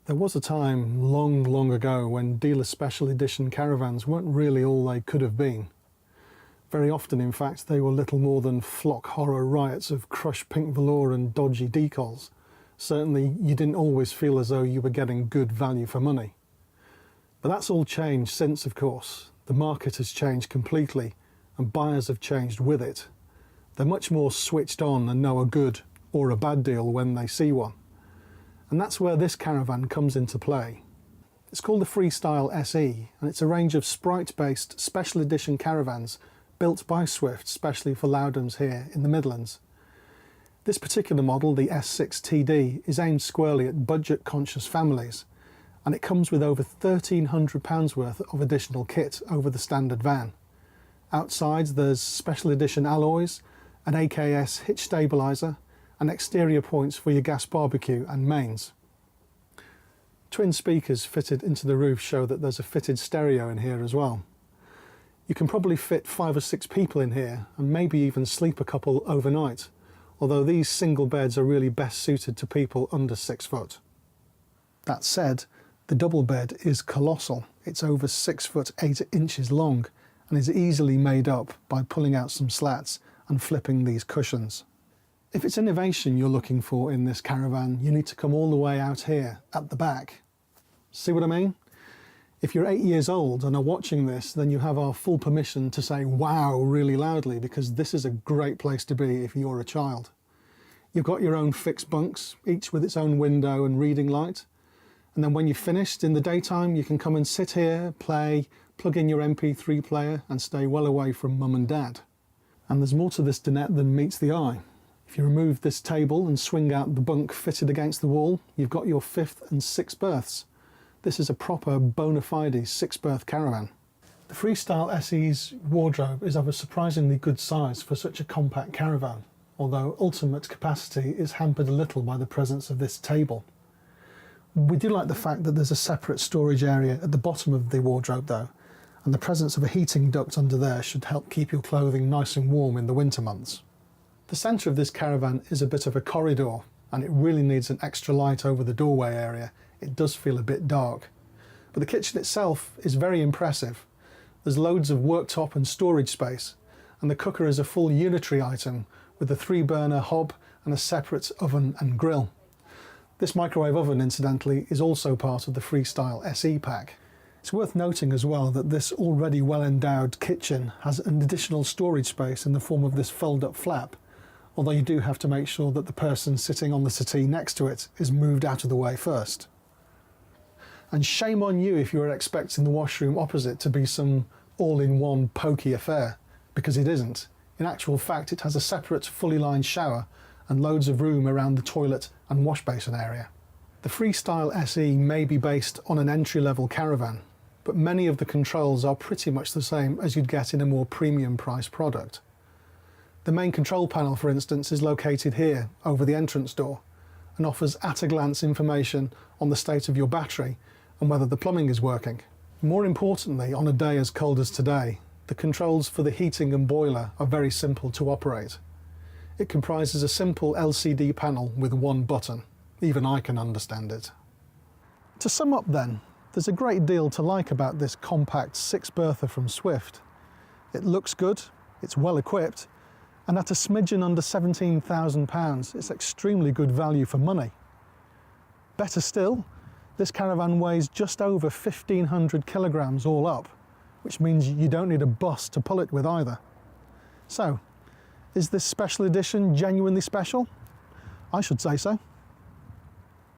There was a time long, long ago when dealer special edition caravans weren't really all they could have been. Very often, in fact, they were little more than flock horror riots of crushed pink velour and dodgy decals. Certainly, you didn't always feel as though you were getting good value for money. But that's all changed since, of course. The market has changed completely, and buyers have changed with it. They're much more switched on and know a good or a bad deal when they see one. And that's where this caravan comes into play. It's called the Freestyle SE, and it's a range of Sprite-based special edition caravans built by Swift specially for Loudons here in the Midlands. This particular model, the S6TD, is aimed squarely at budget-conscious families, and it comes with over £1,300 worth of additional kit over the standard van. Outside there's special edition alloys, an AKS hitch stabiliser, and exterior points for your gas barbecue and mains. Twin speakers fitted into the roof show that there's a fitted stereo in here as well. You can probably fit 5 or 6 people in here and maybe even sleep a couple overnight, although these single beds are really best suited to people under 6 foot. That said, the double bed is colossal. It's over 6 foot 8 inches long and is easily made up by pulling out some slats and flipping these cushions. If it's innovation you're looking for in this caravan, you need to come all the way out here at the back. See what I mean? If you're 8 years old and are watching this, then you have our full permission to say wow really loudly, because this is a great place to be if you're a child. You've got your own fixed bunks, each with its own window and reading light. And then when you've finished in the daytime, you can come and sit here, play, plug in your MP3 player and stay well away from mum and dad. And there's more to this dinette than meets the eye. If you remove this table and swing out the bunk fitted against the wall, you've got your 5th and 6th berths. This is a proper bona fide 6-berth caravan. The Freestyle SE's wardrobe is of a surprisingly good size for such a compact caravan, although ultimate capacity is hampered a little by the presence of this table. We do like the fact that there's a separate storage area at the bottom of the wardrobe though, and the presence of a heating duct under there should help keep your clothing nice and warm in the winter months. The centre of this caravan is a bit of a corridor, and it really needs an extra light over the doorway area. It does feel a bit dark. But the kitchen itself is very impressive. There's loads of worktop and storage space, and the cooker is a full unitary item with a 3-burner hob and a separate oven and grill. This microwave oven, incidentally, is also part of the Freestyle SE pack. It's worth noting as well that this already well-endowed kitchen has an additional storage space in the form of this fold-up flap, although you do have to make sure that the person sitting on the settee next to it is moved out of the way first. And shame on you if you were expecting the washroom opposite to be some all-in-one pokey affair, because it isn't. In actual fact, it has a separate fully lined shower and loads of room around the toilet and wash basin area. The Freestyle SE may be based on an entry-level caravan, but many of the controls are pretty much the same as you'd get in a more premium price product. The main control panel, for instance, is located here over the entrance door and offers at-a-glance information on the state of your battery and whether the plumbing is working. More importantly, on a day as cold as today, the controls for the heating and boiler are very simple to operate. It comprises a simple LCD panel with one button. Even I can understand it. To sum up then, there's a great deal to like about this compact 6-berther from Swift. It looks good, it's well equipped, and at a smidgen under £17,000, it's extremely good value for money. Better still, this caravan weighs just over 1,500 kilograms all up, which means you don't need a bus to pull it with either. So, is this special edition genuinely special? I should say so.